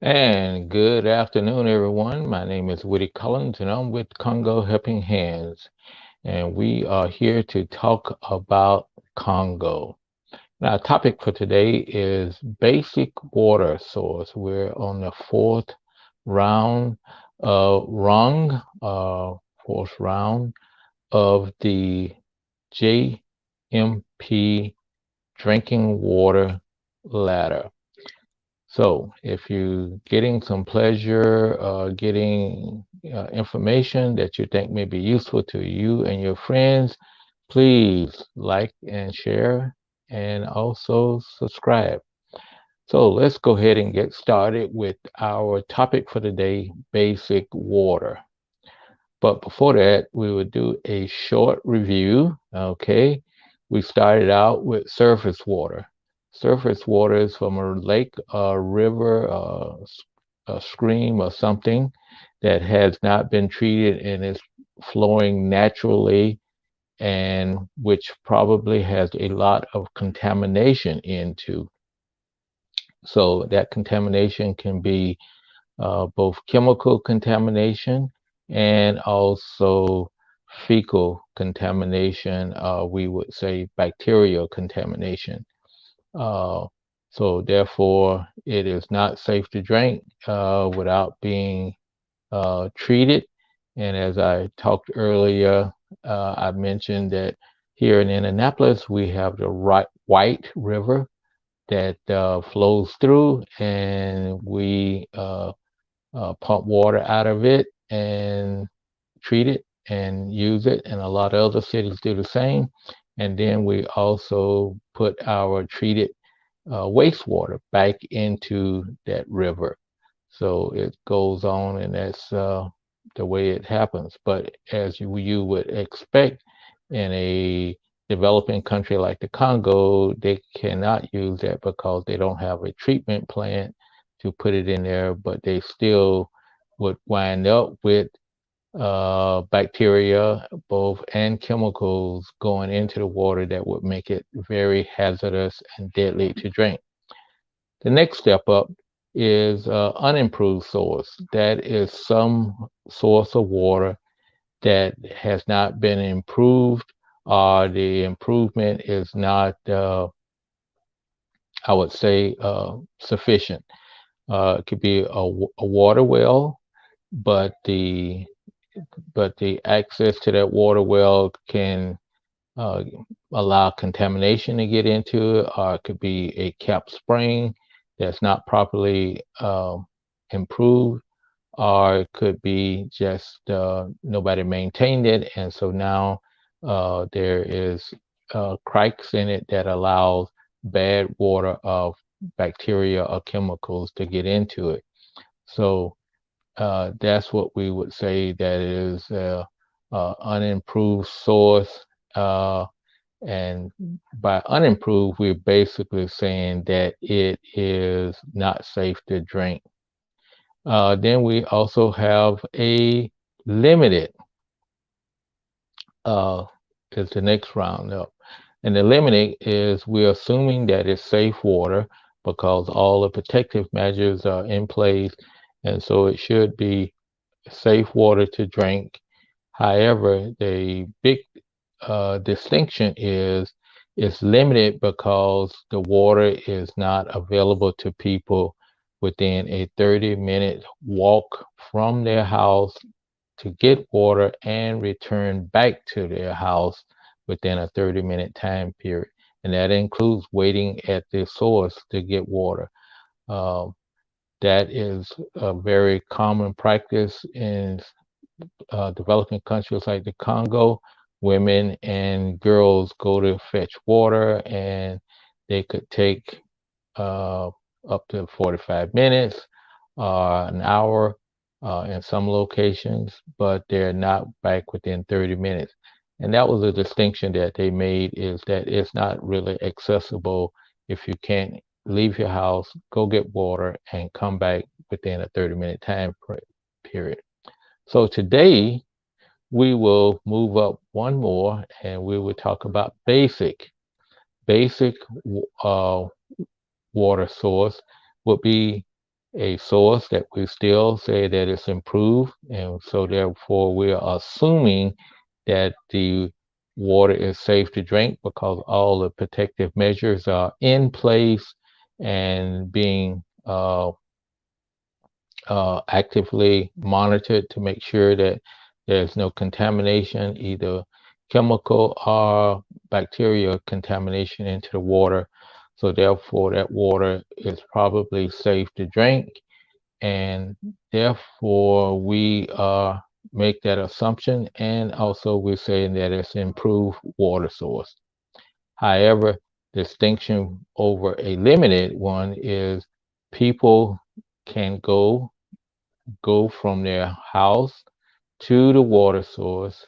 And good afternoon, everyone. My name is Woody Collins, and I'm with Congo Helping Hands. And we are here to talk about Congo. Now, our topic for today is basic water source. We're on the round, rung, fourth round of the JMP Drinking Water ladder. So if you're getting some pleasure, getting information that you think may be useful to you and your friends, please like and share and also subscribe. So let's go ahead and get started with our topic for today, basic water. But before that, we will do a short review. Okay. We started out with surface water. Surface water is from a lake, a river, a stream, or something that has not been treated and is flowing naturally, and which probably has a lot of contamination into. So that contamination can be both chemical contamination and also fecal contamination, we would say bacterial contamination. Uh, so therefore, it is not safe to drink without being treated. And as I talked earlier, I mentioned that here in Indianapolis, we have the White River that flows through, and we pump water out of it and treat it and use it, and a lot of other cities do the same. And then we also put our treated wastewater back into that river. So it goes on, and that's the way it happens. But as you would expect in a developing country like the Congo, they cannot use that because they don't have a treatment plant to put it in there, but they still would wind up with bacteria, both and chemicals going into the water that would make it very hazardous and deadly to drink. The next step up is unimproved source. That is some source of water that has not been improved, or the improvement is not, I would say, sufficient. It could be a water well, but the access to that water well can uh, allow contamination to get into it, or it could be a capped spring that's not properly improved, or it could be just nobody maintained it, and so now there is cracks in it that allows bad water of bacteria or chemicals to get into it. So that's what we would say that is unimproved source. And by unimproved, we're basically saying that it is not safe to drink. Then we also have a limited, uh, is the next round up. And the limited is we're assuming that it's safe water because all the protective measures are in place. And so it should be safe water to drink. However, the big distinction is it's limited because the water is not available to people within a 30-minute walk from their house to get water and return back to their house within a 30-minute time period. And that includes waiting at the source to get water. Uh, that is a very common practice in developing countries like the Congo. Women and girls go to fetch water, and they could take uh, up to 45 minutes, an hour in some locations, but they're not back within 30 minutes. And that was a distinction that they made, is that it's not really accessible if you can't leave your house, go get water, and come back within a 30-minute time period. So today we will move up one more, and we will talk about basic uh, water source would be a source that we still say that it's improved, and so therefore we are assuming that the water is safe to drink because all the protective measures are in place and being actively monitored to make sure that there's no contamination, either chemical or bacteria contamination into the water. So therefore, that water is probably safe to drink, and therefore we make that assumption, and also we're saying that it's improved water source. However, distinction over a limited one is people can go from their house to the water source,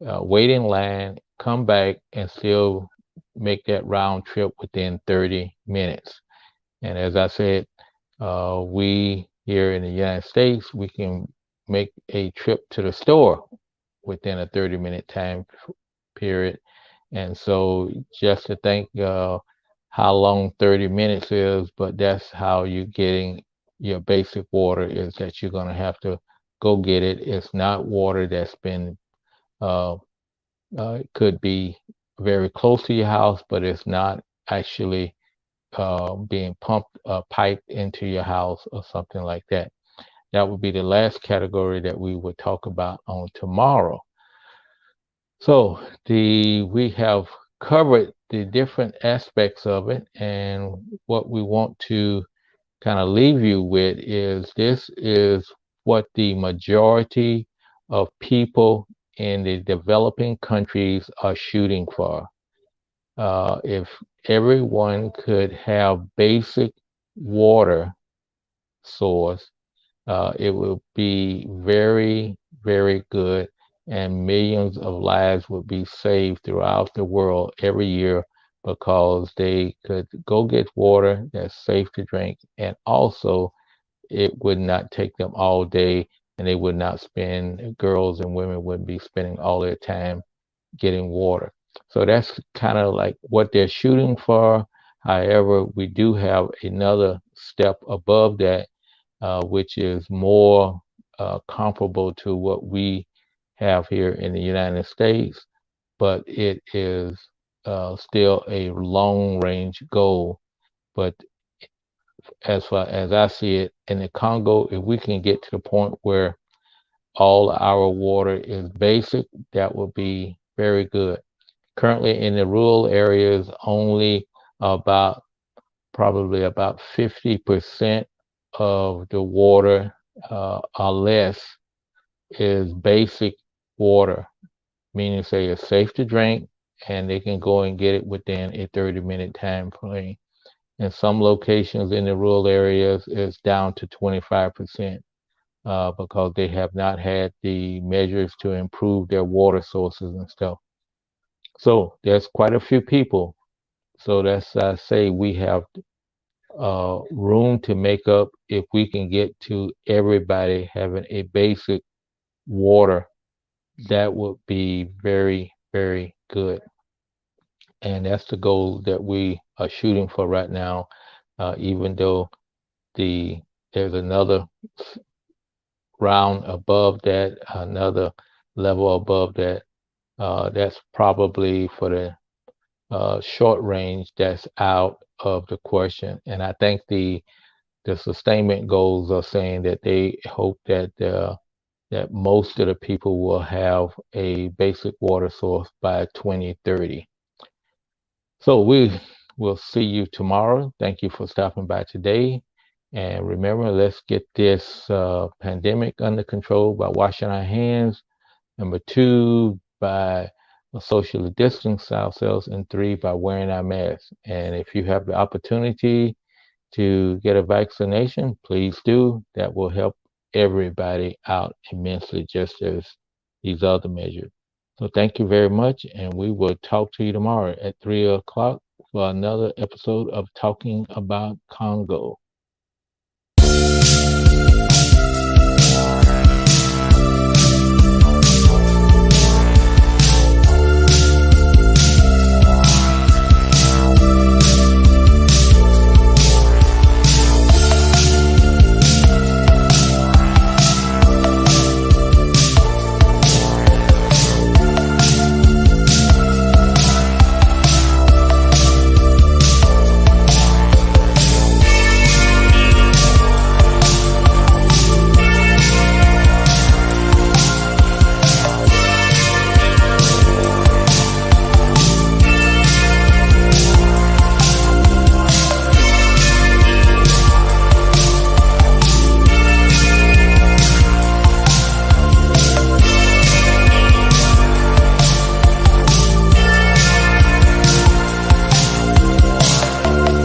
wait in line, come back, and still make that round trip within 30 minutes. And as I said, we here in the United States, we can make a trip to the store within a 30-minute time period. And so just to think how long 30 minutes is, but that's how you're getting your basic water, is that you're going to have to go get it. It's not water that's been, uh, it could be very close to your house, but it's not actually being pumped, piped into your house or something like that. That would be the last category that we would talk about on tomorrow. So we have covered the different aspects of it, and what we want to kind of leave you with is this is what the majority of people in the developing countries are shooting for. If everyone could have basic water source, it will be very, very good, and millions of lives would be saved throughout the world every year because they could go get water that's safe to drink, and also it would not take them all day, and they would not spend, girls and women wouldn't be spending all their time getting water. So that's kind of like what they're shooting for. However, we do have another step above that, which is more comparable to what we have here in the United States, but it is still a long range goal. But as far as I see it, in the Congo, if we can get to the point where all our water is basic, that would be very good. Currently in the rural areas, only about probably about 50% of the water or less is basic water, meaning say it's safe to drink and they can go and get it within a 30-minute time frame. In some locations in the rural areas, it's down to 25% because they have not had the measures to improve their water sources and stuff. So there's quite a few people. So that's, I say, we have room to make up if we can get to everybody having a basic water. That would be very, very good. And that's the goal that we are shooting for right now, even though there's another round above that, another level above that. That's probably for the short range. That's out of the question. And I think the sustainment goals are saying that they hope that that most of the people will have a basic water source by 2030. So we will see you tomorrow. Thank you for stopping by today. And remember, let's get this pandemic under control by washing our hands. Number two, by socially distance ourselves. And three, by wearing our masks. And if you have the opportunity to get a vaccination, please do. That will help everybody out immensely, just as these other measures. So thank you very much, and we will talk to you tomorrow at 3 o'clock for another episode of Talking About Congo.